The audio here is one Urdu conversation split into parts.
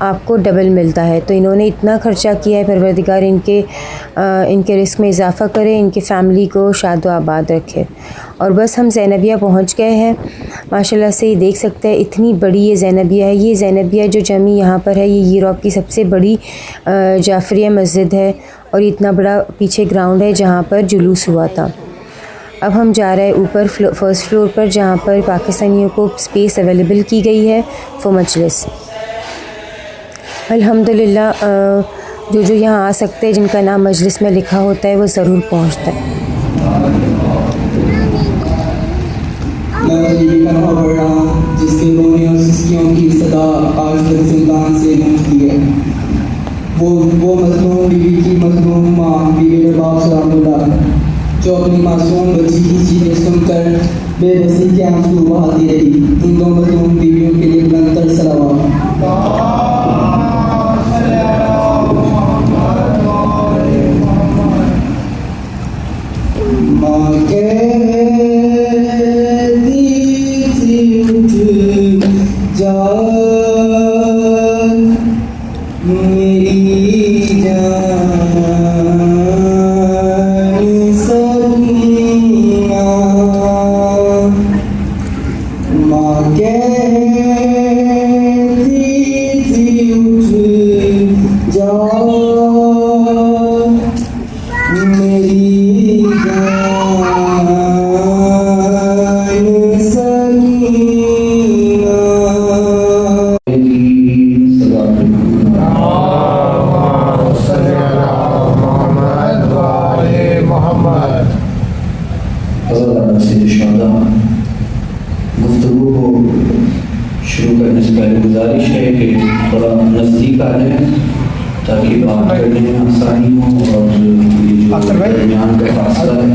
آپ کو ڈبل ملتا ہے. تو انہوں نے اتنا خرچہ کیا ہے. پروردگار ان کے رزق میں اضافہ کرے, ان کی فیملی کو شاد و آباد رکھے. اور بس ہم زینبیہ پہنچ گئے ہیں. ماشاءاللہ سے یہ دیکھ سکتے ہیں اتنی بڑی یہ زینبیہ ہے. یہ زینبیہ جو جمی یہاں پر ہے یہ یوروپ کی سب سے بڑی جعفریہ مسجد ہے, اور اتنا بڑا پیچھے گراؤنڈ ہے جہاں پر جلوس ہوا تھا. اب ہم جا رہے ہیں اوپر فرسٹ فلور پر, جہاں پر پاکستانیوں کو اسپیس اویلیبل کی گئی ہے فور مجلس. الحمدللہ جو یہاں آ سکتے ہیں, جن کا نام مجلس میں لکھا ہوتا ہے, وہ ضرور پہنچتا ہے. میں یہ کلمہ پڑھ رہا ہوں جس کے رونے اور سسکیوں کی صدا آج تک سلطان سے گونجتی ہے. وہ مظلوم بیوی کی مظلوم ماں بیوی رباب سلام اللہ, جو اپنی معصوم بچی کی چیخیں سن کر بے بسی کے آنسو بہاتی رہی. ان دو مظلوم بیویوں کے لیے بلند تر صلوات. ماں کہتی تھی اٹھ جا میری جان سکینہ, ماں کہتی تھی اٹھ جا میری جان سکینہ. گفتگو کو شروع کرنے سے پہلے گزارش ہے کہ تھوڑا نزدیک آ جائیں تاکہ بات کرنے میں آسانی ہو, اور یہ جو درمیان کا فاصلہ ہے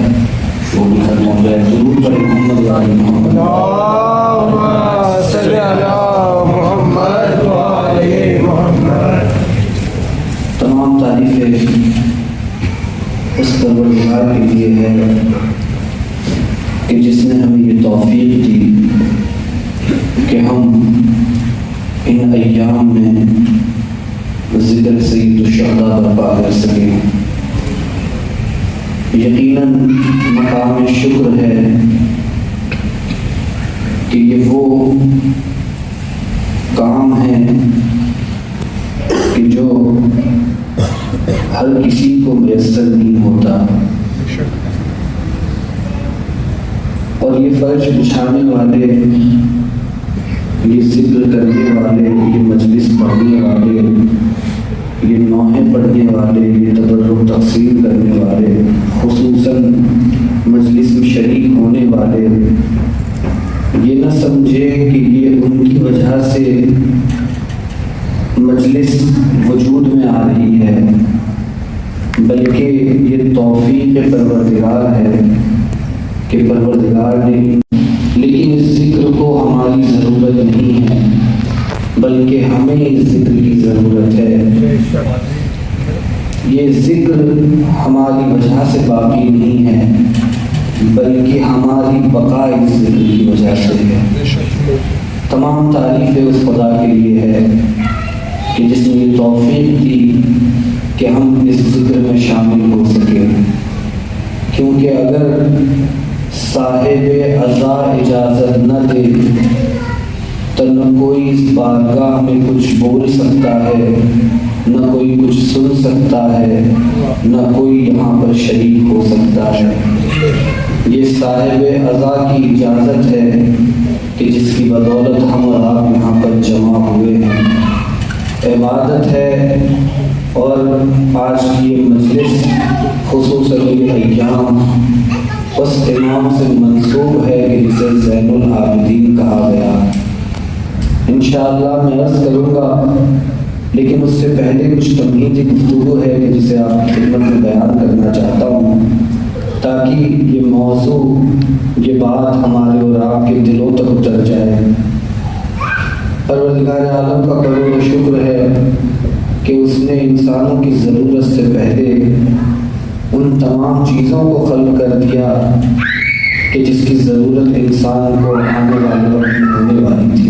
وہ بھی ختم ہو جائے. ضرور پڑھیں محمد وعلی محمد. تمام تعریفیں اس پروردگار کے لیے ہے کہ جس نے ہمیں یہ توفیق دی کہ ہم ان ایام میں ذکر سید الشہداء برپا کر سکیں. یقیناً مقام شکر ہے کہ یہ وہ کام ہے کہ جو ہر کسی کو میسر نہیں ہوتا, اور یہ فرش بچھانے والے, یہ ذکر کرنے والے, یہ مجلس پڑھنے والے, یہ نوحے پڑھنے والے, یہ تبرک تقسیم کرنے والے, خصوصاً مجلس میں شریک ہونے والے, یہ نہ سمجھے کہ یہ ان کی وجہ سے مجلس وجود میں آ رہی ہے, بلکہ یہ توفیق پروردگار ہے کہ پروردگار نے. لیکن اس ذکر کو ہماری ضرورت نہیں ہے, بلکہ ہمیں اس ذکر کی ضرورت ہے. یہ ذکر ہماری وجہ سے باقی نہیں ہے, بلکہ ہماری بقا اس ذکر کی وجہ سے ہے. تمام تعریفیں اس خدا کے لیے ہے کہ جس نے یہ توفیق دی کہ ہم اس ذکر میں شامل ہو سکیں. کیونکہ اگر صاحب عزا اجازت نہ دے تو نہ کوئی اس بارگاہ میں کچھ بول سکتا ہے, نہ کوئی کچھ سن سکتا ہے, نہ کوئی یہاں پر شریک ہو سکتا ہے. یہ صاحب عزا کی اجازت ہے کہ جس کی بدولت ہم اور آپ یہاں پر جمع ہوئے ہیں. عبادت ہے, اور آج کی یہ مجلس خصوصاً یہ ایام اس امام سے منسوب ہے کہ جسے زین العابدین کہا گیا. انشاءاللہ میں عرض کروں گا, لیکن اس سے پہلے کچھ تمہیدی گفتگو ہے کہ جسے آپ کی خدمت میں بیان کرنا چاہتا ہوں, تاکہ یہ موضوع, یہ بات ہمارے اور آپ کے دلوں تک اتر جائے. پروردگار عالم کا کروڑ و شکر ہے کہ اس نے انسانوں کی ضرورت سے پہلے ان تمام چیزوں کو خلق کر دیا کہ جس کی ضرورت انسان کو آنے والے وقت میں ہونے والی تھی.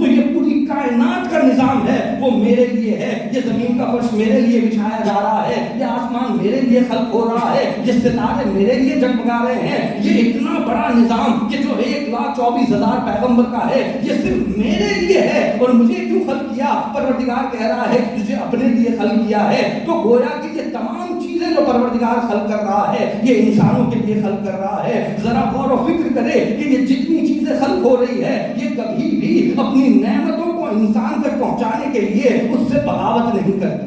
تو یہ پوری کائنات کا نظام ہے وہ میرے لیے ہے. یہ زمین کا فرش میرے لیے بچھایا جا رہا ہے, یہ آسمان میرے لیے خلق ہو رہا ہے, یہ ستارے میرے لیے جگمگا رہے ہیں. یہ اتنا بڑا نظام کہ جو 1,24,000 پیغمبر کا ہے یہ صرف میرے لیے ہے. اور مجھے کیوں خلق کیا؟ پروردگار کہہ رہا ہے کہ تجھے اپنے لیے خلق کیا ہے. تو گویا کہ یہ تمام چیزیں جو پروردگار خلق کر رہا ہے یہ انسانوں کے لیے خلق کر رہا ہے. ذرا غور و فکر کرے کہ یہ جتنی چیزیں خلق ہو رہی ہے یہ کبھی بھی اپنی نعمتوں کو انسان تک پہنچانے کے لیے اس سے بغاوت نہیں کرتی.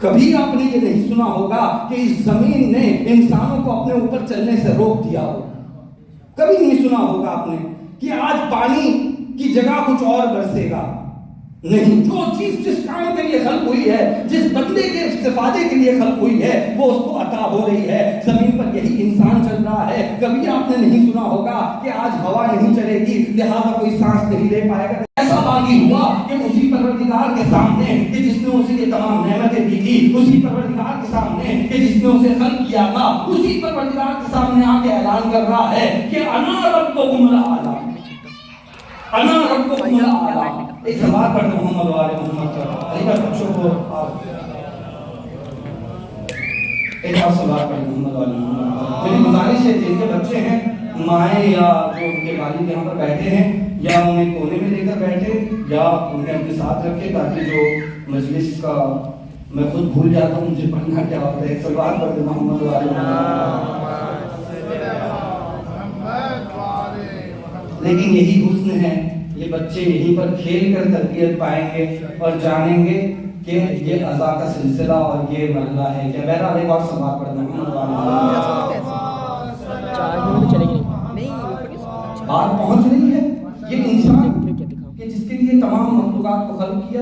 کبھی آپ نے یہ نہیں سنا ہوگا کہ اس زمین نے انسانوں کو اپنے اوپر چلنے سے روک دیا ہو. کبھی نہیں سنا ہوگا آپ نے کہ آج پانی کی جگہ کچھ اور برسے گا. نہیں, جو چیز جس کام کے لیے خلق ہوئی ہے, جس بندے کے استفادے کے لیے خلق ہوئی ہے وہ اس کو عطا ہو رہی ہے. زمین پر یہی انسان چل رہا ہے. کبھی آپ نے نہیں سنا ہوگا کہ آج ہوا نہیں چلے گی لہذا کوئی سانس نہیں لے پائے گا. ایسا باقی ہوا کہ اسی پروردگار کے سامنے کہ جس نے اسے یہ تمام نعمتیں دی تھی, اسی پروردگار کے سامنے کہ جس نے اسے خلق کیا تھا, اسی پروردگار کے سامنے آ کے اعلان کر رہا ہے کہ انا ربکم الاعلی, انا ربکم الاعلی. ایک سوال پڑھتے محمد والے محمد کا علی کا بچوں کو ایک اور سوال پڑھتے محمد والے محمد. میری گزارش ہے جن کے بچے ہیں مائیں یا جو ان کے والد یہاں پر بیٹھے ہیں یا انہیں کونے میں لے کر بیٹھے یا انہیں اپنے ساتھ رکھے تاکہ جو مجلس کا میں خود بھول جاتا ہوں مجھے پڑھنا کیا ہوتا ہے. ایک سوال پڑھتے محمد والے محمد. لیکن یہی حسن ہے, یہ بچے یہیں پر کھیل کر تربیت پائیں گے اور جانیں گے کہ یہ عزا کا سلسلہ اور یہ مرحلہ ہے کیا. بہرحال ایک اور سوال پڑھنا بات پہنچ رہی ہے. یہ انسان کہ جس کے لیے تمام مخلوقات کو خلق کیا,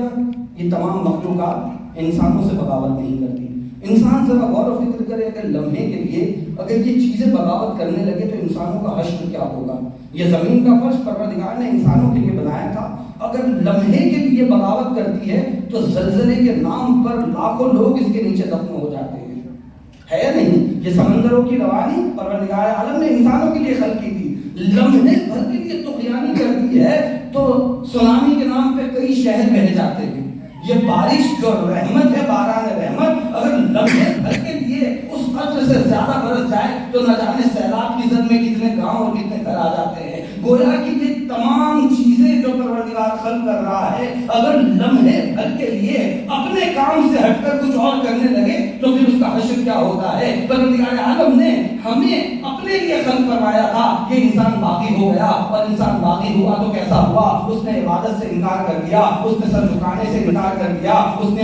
یہ تمام مخلوقات انسانوں سے بغاوت نہیں کرتی. انسان ذرا غور و فکر کرے اگر لمحے کے لیے اگر یہ چیزیں بغاوت کرنے لگے تو انسانوں کا حشر کیا ہوگا. یہ زمین کا فرش پروردگار نے انسانوں کے لیے بنایا تھا, اگر لمحے کے لیے بغاوت کرتی ہے تو زلزلے کے نام پر لاکھوں لوگ اس کے نیچے دفن ہو جاتے ہیں. ہے نہیں, یہ سمندروں کی روانی پروردگار عالم نے انسانوں کے لیے خلق کی تھی. لمحے بھر کے لیے طغیانی کرتی ہے تو سونامی کے نام پہ کئی شہر بہہ جاتے ہیں. یہ بارش جو رحمت ہے, باران رحمت, اگر لمحے بھر کے لیے اس قدر سے زیادہ برس جائے تو نہ جانے سیلاب کی زد میں کتنے گاؤں اور کتنے گھر آ جاتے ہیں. گویا کہ یہ تمام چیزیں جو پروردگار خلق کر رہا ہے اگر لمحے بھر کے لیے اپنے کام سے ہٹ کر کچھ اور کرنے لگے تو پھر اس کا حشر کیا ہوتا ہے. پروردگار عالم نے ہمیں اپنے لیے خلق فرمایا تھا کہ انسان باغی ہو گیا, اور انسان باغی ہوا تو کیسا ہوا, اس نے عبادت سے انکار کر دیا, اس نے سر جھکانے سے انکار کر دیا, اس نے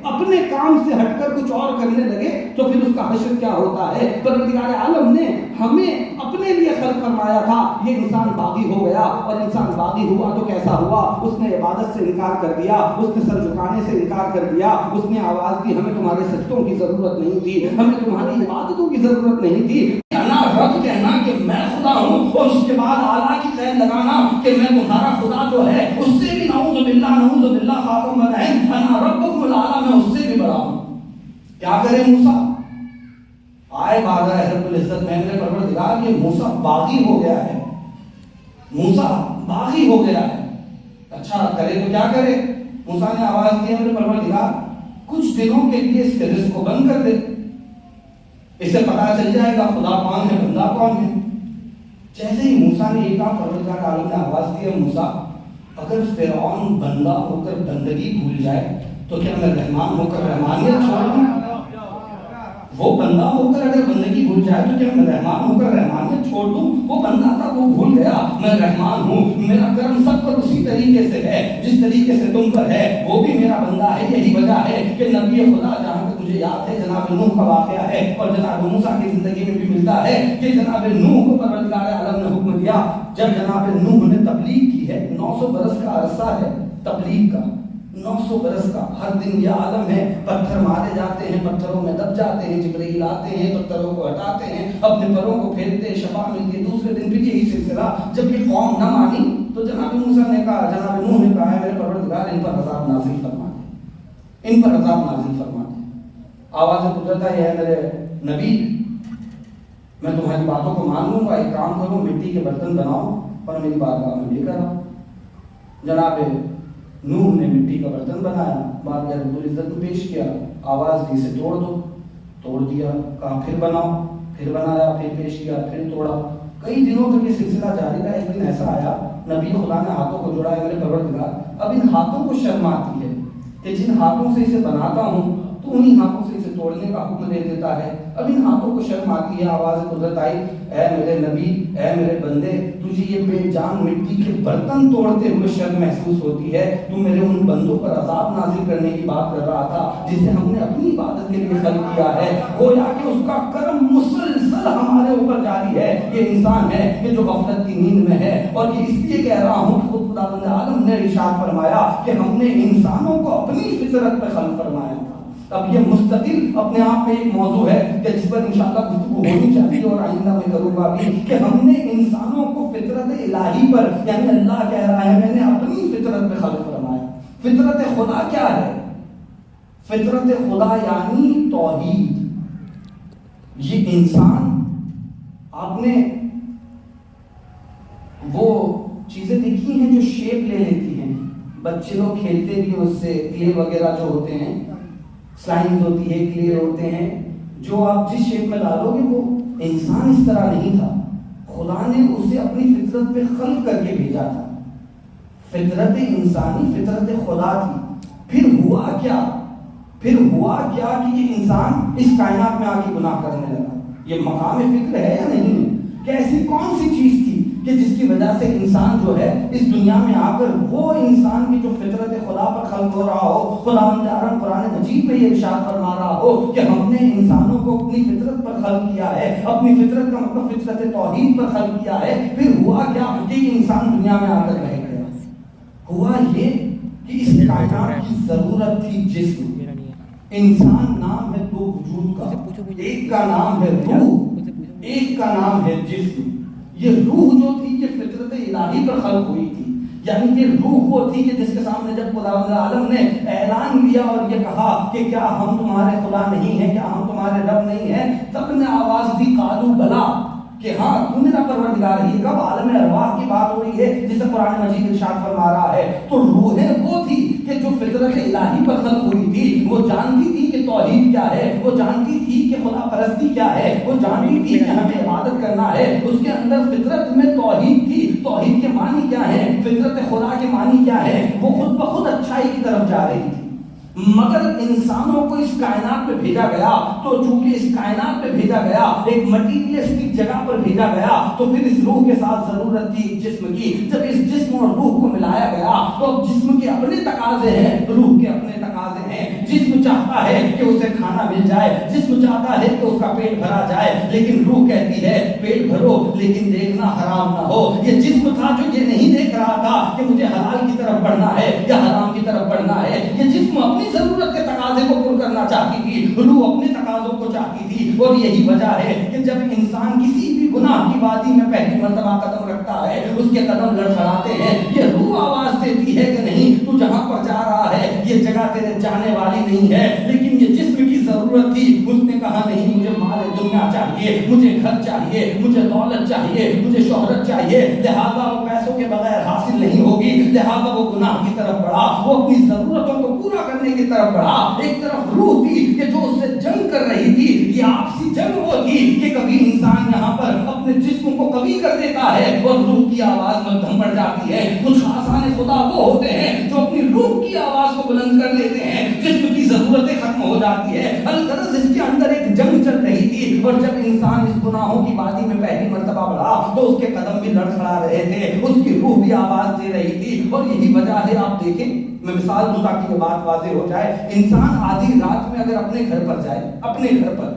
اپنے کام سے ہٹ کر کچھ اور کرنے لگے تو پھر اس کا حشر کیا ہوتا ہے. پروردگار عالم نے ہمیں اپنے لیے خلق فرمایا تھا, یہ انسان باغی ہو گیا, اور انسان باغی ہوا تو کیسا ہوا, اس نے عبادت سے انکار کر دیا, اس نے سر جھکانے سے انکار کر دیا, اس نے آواز دی ہمیں تمہارے سجدوں کی ضرورت نہیں تھی, ہمیں تمہاری عبادتوں کی ضرورت نہیں تھی. انا رب کہنا کہ میں خدا ہوں اور اس کے بعد اعلیٰ کی قید لگانا کہ میں تمہارا خدا جو ہے اس سے بھی نعوذ باللہ خاتم رحم, انا ربکم الاعلی, میں اس سے بھی بڑا ہوں. کیا کرے موسیٰ, آئے بارگاہ رب العزت میں میرے پروردگار یہ موسیٰ باغی ہو گیا ہے, موسیٰ باغی ہو گیا ہے. اچھا کرے تو کیا کرے. موسیٰ نے آواز دی میرے پروردگار کچھ دنوں کے لیے اس کے رزق کو بند کر دے, اسے پتا چل جائے گا خدا کون ہے بندہ کون ہے. جیسے ہی موسیٰ نے یہ کہا پروردگار عالم نے آواز دی موسیٰ اگر فرعون بندہ ہو کر بندگی بھول جائے تو کیا میں رحمان ہو کر رحمانیت چھوڑ دوں. وہ بندہ ہو کر اگر بندگی بھول جائے تو کیا میں رحمان ہو کر رحمانیت چھوڑ دوں. وہ بندہ تھا وہ بھول گیا, میں رحمان ہوں, میرا کرم سب پر اسی طریقے سے ہے جس طریقے سے تم پر ہے, وہ بھی میرا بندہ ہے. یہی وجہ ہے کہ نبی خدا جہاں تک مجھے یاد ہے جناب نوح کا واقعہ ہے اور جناب موسیٰ کی زندگی میں بھی ملتا ہے کہ جناب نوح کو پروردگار عالم نے حکم دیا جب جناب نوح نے تبلیغ کی ہے. 900 برس کا عرصہ ہے تبلیغ کا, 900 برس کا. ہر دن یہ عالم ہے پتھر مارے جاتے ہیں, پتھروں میں دب جاتے ہیں, جبرائیل آتے ہیں پتھروں کو ہٹاتے ہیں, اپنے پروں کو پھیرتے, شفا ملتی ہے. دوسرے دن پھر یہی سلسلہ. جب یہ قوم نہ مانی تو جناب موسیٰ نے کہا, جناب نوح نے کہا ہے میرے پروردگار ان پر عذاب نازل فرما دے, ان پر عذاب نازل فرما دے. آواز قدرت ہے میرے نبی میں تمہاری باتوں کو مان لوں گا، ایک کام کرو مٹی کے برتن بناؤ اور میری بارگاہ میں لے کر آؤ۔ جناب نوح نے مٹی کا برتن بنایا، بارگاہ رب العزت میں پیش کیا، آواز دی سے توڑ دو، توڑ دیا، کہا پھر بناؤ، پھر بنایا، پھر پیش کیا، پھر توڑا۔ کئی دنوں تک یہ سلسلہ جاری رہا۔ ایک دن ایسا آیا، نبی خدا نے ہاتھوں کو جوڑا، میرے پروردگار اب ان ہاتھوں کو شرم آتی ہے کہ جن ہاتھوں سے اسے بناتا ہوں تو انہی ہاتھوں سے اسے توڑنے کا حکم دے دیتا ہے، اب ان ہاتھوں کو شرم آتی ہے۔ آواز قدرت آئی، اے میرے نبی، اے میرے بندے، تجھے یہ بے جان مٹی کے برتن توڑتے ہوئے شرم محسوس ہوتی ہے؟ تو میرے ان بندوں پر عذاب نازل کرنے کی بات کر رہا تھا جسے ہم نے اپنی عبادت کے لیے خلق کیا ہے، گویا کہ اس کا کرم مسلسل ہمارے اوپر جاری ہے۔ یہ انسان ہے کہ جو غفلت کی نیند میں ہے، اور یہ اس لیے کہہ رہا ہوں کہ خود خداوند عالم نے ارشاد فرمایا کہ ہم نے انسانوں کو اپنی فطرت پہ خلق فرمایا تھا۔ اب یہ مستقل اپنے آپ میں ایک موضوع ہے کہ جس پر انشاءاللہ گفتگو ہونی چاہیے اور آئندہ میں کروں گا بھی، کہ ہم نے انسانوں کو فطرت الہی پر، یعنی اللہ کہہ رہا ہے میں نے اپنی فطرت پہ خلق فرمایا۔ فطرت خدا کیا ہے؟ فطرت خدا یعنی توحید۔ یہ انسان، آپ نے وہ چیزیں دیکھی ہیں جو شیپ لے لیتی ہیں، بچے لوگ کھیلتے بھی اس سے، کلے وغیرہ جو ہوتے ہیں، سلائمز ہوتی ہے، کلے ہوتے ہیں، جو آپ جس شیپ میں ڈالو گے وہ انسان اس طرح نہیں تھا، خدا نے اسے اپنی فطرت پہ خلق کر کے بھیجا تھا۔ فطرت انسانی فطرت خدا تھی۔ پھر ہوا کیا کہ یہ انسان اس کائنات میں آ کے گناہ کرنے لگا۔ یہ مقام فکر ہے یا نہیں ہے کہ ایسی کون سی چیز تھی کہ جس کی وجہ سے انسان جو ہے اس دنیا میں آ کر وہ انسان کی جو فطرت خدا پر خلق ہو رہا ہو، خداوند عالم قرآن مجید میں یہ ارشاد فرما رہا ہو کہ ہم نے انسانوں کو اپنی فطرت پر خلق کیا ہے، اپنی فطرت کا مطلب فطرت توحید پر خلق کیا ہے۔ پھر ہوا کیا کہ یہ انسان دنیا میں آ کر رہ گیا؟ ہوا یہ کہ اس کائنات کی ضرورت تھی جسم۔ انسان نام ہے دو وجود کا، ایک کا نام ہے روح، ایک کا نام ہے جسم۔ یہ روح جو تھی یہ فطرت الہی پر خلق ہوئی تھی، یعنی یہ روح وہ تھی کہ جس کے سامنے جب خداوند عالم نے اعلان کیا اور یہ کہا کہ کیا ہم تمہارے خدا نہیں ہیں، کیا ہم تمہارے رب نہیں ہیں، تب نے آواز دی قالوا بلا، کہ ہاں تو میرا پروردگار ہے۔ کب عالم ارواح کی بات ہو رہی ہے جسے قرآن مجید ارشاد فرما رہا ہے، تو روحیں وہ تھی کہ جو فطرت الہی پر خلق ہوئی تھی، وہ جانتی تھی کہ توحید کیا ہے، وہ جانتی تھی کہ خدا پرستی کیا ہے، وہ جانتی تھی کہ ہمیں عبادت کرنا ہے۔ اس کے اندر فطرت میں توحید تھی۔ توحید کے معنی کیا ہے؟ فطرت خدا کے معنی کیا ہے؟ وہ خود بخود اچھائی کی طرف جا رہی تھی۔ مگر انسانوں کو اس کائنات پہ بھیجا گیا، تو چونکہ اس کائنات پہ بھیجا گیا، ایک مٹیریلسٹک جگہ پر بھیجا گیا، تو پھر اس روح کے ساتھ ضرورت تھی ایک جسم کی۔ جب اس جسم اور روح کو ملایا گیا تو جسم کے اپنے تقاضے ہیں، روح کے اپنے تقاضے ہیں۔ جسم چاہتا ہے کہ اسے کھانا مل جائے، جسم چاہتا ہے کہ اس کا پیٹ بھرا جائے، لیکن روح کہتی ہے پیٹ بھرو لیکن دیکھنا حرام نہ ہو۔ یہ جسم تھا جو یہ نہیں دیکھ رہا تھا کہ مجھے حلال کی طرف بڑھنا ہے یا حرام کی طرف بڑھنا ہے۔ یہ جسم اپنی ضرورت کے تقاضے کو پورا کرنا چاہتی تھی، روح اپنے تقاضوں کو چاہتی تھی، اور یہی وجہ ہے کہ جب انسان کسی بھی گناہ کی وادی میں پہلی مرتبہ قدم رکھتا ہے، اس کے قدم لڑکھڑاتے ہیں، یہ روح آواز دیتی ہے کہ نہیں، تو جہاں پر جا رہا ہے یہ جگہ تیرے جانے والی نہیں ہے۔ لیکن یہ جسم کی ضرورت تھی، اس نے کہا نہیں، مجھے مال دنیا چاہیے، مجھے گھر چاہیے، مجھے دولت چاہیے، مجھے شہرت چاہیے، لہذا وہ پیسوں کے بغیر حاصل نہیں ہوگی، لہذا وہ گناہ کی طرف بڑھا، وہ اپنی ضرورتوں کو پورا کرنے کی طرف بڑھا۔ ایک طرف روح تھی کہ جو اس سے جنگ کر رہی تھی، یہ آپسی جنگ وہ تھی کہ کبھی انسان یہاں پر اپنے جسم کو کبھی کر دیتا ہے اور روح کی آواز مدھم بڑھ جاتی ہے۔ کچھ آسان خدا وہ ہوتے ہیں جو اپنی روح کی آواز کو بلند کر لیتے ہیں، جسم کی ضرورتیں ختم ہو جاتی ہے۔ الغرض اس کے اندر ایک جنگ چل رہی تھی، اور جب انسان اس گناہوں کی وادی میں پہلی مرتبہ بڑھا تو اس کے قدم بھی لڑکھڑا رہے تھے، اس کی روح بھی آواز دے رہی تھی۔ اور یہی وجہ ہے، آپ دیکھیں، میں مثال دوں تاکہ یہ بات واضح ہو جائے۔ انسان آدھی رات میں اگر اپنے گھر پر جائے، اپنے گھر پر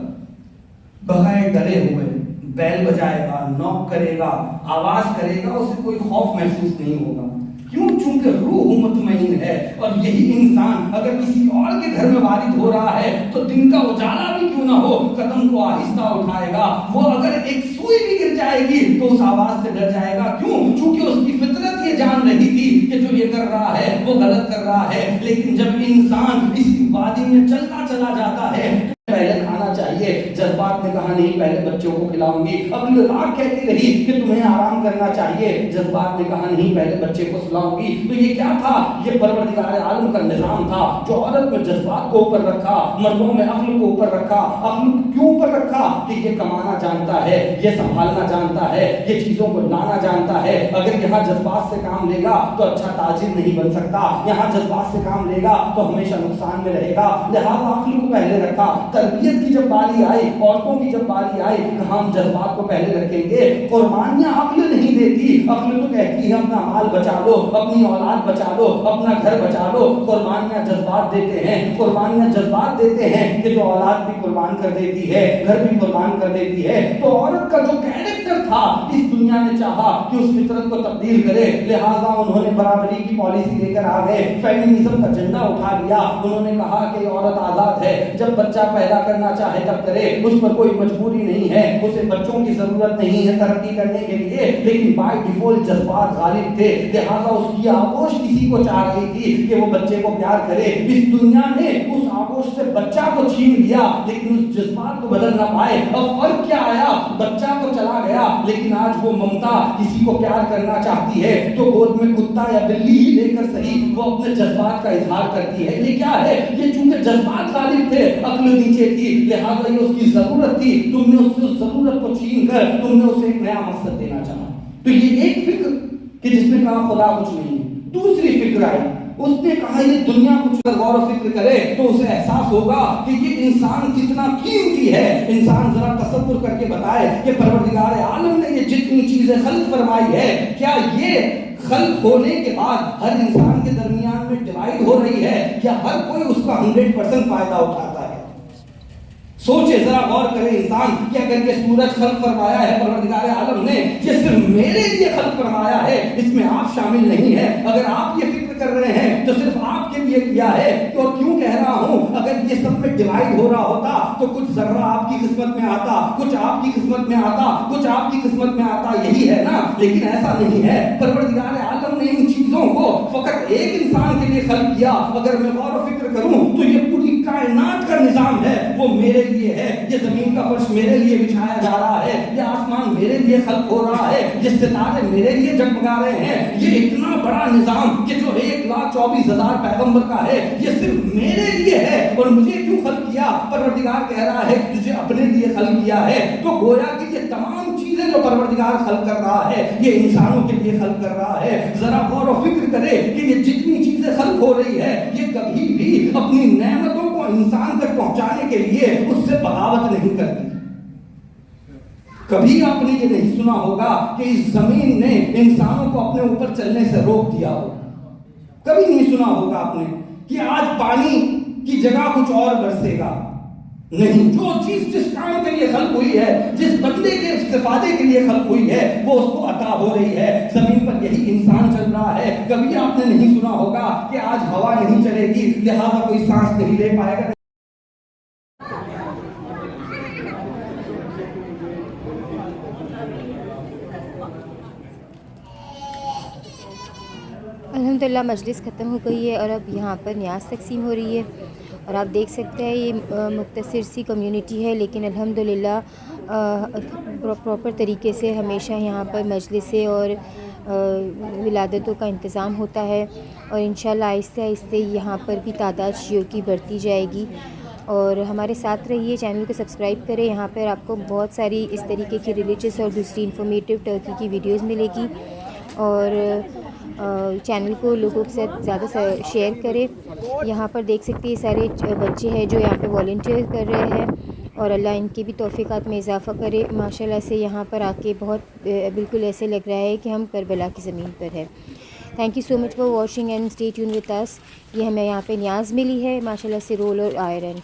بغیر ڈرے ہوئے بیل بجائے گا، نوک کرے گا، آواز کرے گا، اسے کوئی خوف محسوس نہیں ہوگا۔ کیوں؟ چونکہ روح مطمئن ہے۔ اور یہی انسان اگر کسی اور کے گھر میں وارد ہو رہا ہے تو دن کا اجالا بھی کیوں نہ ہو، قدم کو آہستہ اٹھائے گا۔ وہ اگر ایک سوئی بھی گر جائے گی تو اس آواز سے ڈر جائے گا۔ کیوں؟ چونکہ اس کی فطرت یہ جان رہی تھی کہ جو یہ کر رہا ہے وہ غلط کر رہا ہے۔ لیکن جب انسان اس وادی میں چلتا چلا جاتا ہے، پہلے کھانا چاہیے، جذبات نے کہا نہیں پہلے بچوں کو کھلاؤں گی. عقل رات کہتی رہی کہ تمہیں آرام کرنا چاہیے, جذبات نے کہا نہیں پہلے بچے کو سلاؤں گی. تو یہ کیا تھا؟ یہ پروردگار عالم کا نظام تھا جو عورت میں جذبات کو اوپر رکھا, مردوں میں عقل کو اوپر رکھا. عقل کیوں اوپر رکھا؟ کہ یہ کمانا جانتا ہے, یہ سنبھالنا جانتا ہے, یہ چیزوں کو لانا جانتا ہے. اگر یہاں جذبات سے کام لے گا تو اچھا تاجر نہیں بن سکتا, یہاں جذبات سے کام لے گا تو ہمیشہ نقصان میں رہے گا. لہٰذا عقل کو پہلے رکھا. تربیت کی جب باری آئی, عورتوں کی جب باری آئی, کہاں ہم جذبات کو پہلے رکھیں گے. قربانیاں عقل نہیں دیتی, عقل تو کہتی ہے اپنا مال بچا لو, اپنی اولاد بچا لو, اپنا گھر بچا لو. قربانیاں جذبات دیتے ہیں, قربانیاں جذبات دیتے ہیں کہ جو اولاد بھی قربان کر دیتی ہے, گھر بھی قربان کر دیتی ہے. تو عورت کا جو کیریکٹر تھا اس دنیا نے چاہا کہ اس فطرت کو تبدیل کرے, لہٰذا انہوں نے برابری کی پالیسی لے کر آ گئے, فیمنزم کا جھنڈا اٹھا لیا. انہوں نے کہا کہ عورت آزاد ہے, جب بچہ پیدا کرنا چاہے تب کرے, اس پر کوئی مجبوری نہیں ہے, اسے بچوں کی ضرورت نہیں ہے ترقی کرنے کے لیے. لیکن بائی ڈیفالٹ جذبات غالب تھے, لہٰذا اس کی آغوش کسی کو چاہ رہی تھی کہ وہ بچے کو پیار کرے. اس دنیا نے اس آغوش سے بچہ کو چھین لیا لیکن اس جذبات کو بدل نہ پائے. اب فرق کیا آیا؟ بچہ تو چلا گیا لیکن آج وہ ممتا کسی کو پیار کرنا چاہتی ہے تو گود میں کتا یا بلی ہی لے کر صحیح وہ اپنے جذبات کا اظہار کرتی ہے. یہ کیا ہے؟ یہ چونکہ جذبات غالب تھے, عقل نیچے تھی, لہٰذا یہ اس کی ضرورت تھی. تم نے اس سے ضرورت کو چھین کر تم نے اسے ایک نیا مقصد دینا چاہا. تو یہ ایک فکر کہ جس نے کہا خدا کچھ نہیں. دوسری فکر آئی, اس نے کہا یہ دنیا کچھ اگر غور و فکر کرے تو اسے احساس ہوگا کہ یہ انسان کتنا قیمتی ہے. انسان ذرا تصور کر کے بتائے کہ پروردگار عالم نے یہ جتنی چیزیں خلق فرمائی ہے, کیا یہ خلق ہونے کے بعد ہر انسان کے درمیان میں ڈیوائیڈ ہو رہی ہے یا ہر کوئی اس کا 100% فائدہ اٹھاتا ہے؟ سوچے ذرا, غور کرے انسان کہ اگر یہ سورج خلق فرمایا ہے پروردگار عالم نے, یہ صرف میرے لیے خلق فرمایا ہے, اس میں آپ شامل نہیں ہے. اگر آپ یہ فکر کر رہے ہیں تو صرف آپ کے لیے کیا ہے. اور کیوں کہہ رہا ہوں, اگر یہ سب میں ڈیوائیڈ ہو رہا ہوتا تو کچھ ذرہ آپ کی قسمت میں آتا, کچھ آپ کی قسمت میں آتا, کچھ آپ کی قسمت میں آتا, یہی ہے نا. لیکن ایسا نہیں ہے. پروردگار عالم نے ان چیزوں کو فقط ایک انسان کے لیے خلق کیا. اگر میں غور و فکر کروں تو یہ پوری کائنات کا نظام ہے وہ میرے لیے ہے. یہ زمین کا فرش میرے لیے بچھایا جا رہا ہے, یہ آسمان میرے لیے خلق ہو رہا ہے, یہ ستارے میرے لیے جگمگا رہے ہیں. یہ اتنا بڑا نظام کہ جو 1,24,000 پیغمبر کا ہے یہ صرف میرے لیے ہے. اور مجھے کیوں خلق کیا؟ پروردگار کہہ رہا ہے کہ تجھے اپنے لیے خلق کیا ہے. تو گویا کہ یہ تمام چیزیں جو پروردگار خلق کر رہا ہے یہ انسانوں کے لیے خلق کر رہا ہے. ذرا غور و فکر کرے کہ یہ جتنی چیزیں خلق ہو رہی ہے یہ کبھی بھی اپنی نعمتوں کو انسان تک پہنچانے کے لیے اس سے بغاوت نہیں کرتی. کبھی آپ نے یہ نہیں سنا ہوگا کہ اس زمین نے انسانوں کو اپنے اوپر چلنے سے روک دیا ہو. کبھی نہیں سنا ہوگا آپ نے کہ آج پانی کی جگہ کچھ اور برسے گا. نہیں, جو چیز جس کام کے لیے خلق ہوئی ہے, جس بندے کے استفادے کے لیے خلق ہوئی ہے وہ اس کو عطا ہو رہی ہے. زمین پر یہی انسان چل رہا ہے. کبھی آپ نے نہیں سنا ہوگا کہ آج ہوا نہیں چلے گی لہذا کوئی سانس نہیں لے پائے گا. الحمدللہ مجلس ختم ہو گئی ہے اور اب یہاں پر نیاز تقسیم ہو رہی ہے. اور آپ دیکھ سکتے ہیں یہ مختصر سی کمیونٹی ہے لیکن الحمدللہ پراپر طریقے سے ہمیشہ یہاں پر مجلسیں اور ولادتوں کا انتظام ہوتا ہے. اور انشاءاللہ آہستہ آہستہ یہاں پر بھی تعداد شیعوں کی بڑھتی جائے گی. اور ہمارے ساتھ رہیے, چینل کو سبسکرائب کریں. یہاں پر آپ کو بہت ساری اس طریقے کی ریلیجس اور دوسری انفارمیٹیو ٹرکی کی ویڈیوز ملے گی. اور چینل کو لوگوں کے ساتھ زیادہ شیئر کریں. یہاں پر دیکھ سکتے ہیں سارے بچے ہیں جو یہاں پہ والنٹیئر کر رہے ہیں اور اللہ ان کے بھی توفیقات میں اضافہ کرے. ماشاءاللہ سے یہاں پر آ کے بہت بالکل ایسے لگ رہا ہے کہ ہم کربلا کی زمین پر ہے. Thank you so much for watching and stay tune with us. یہ ہمیں یہاں پہ نیاز ملی ہے ماشاءاللہ سے رول اور آئرن.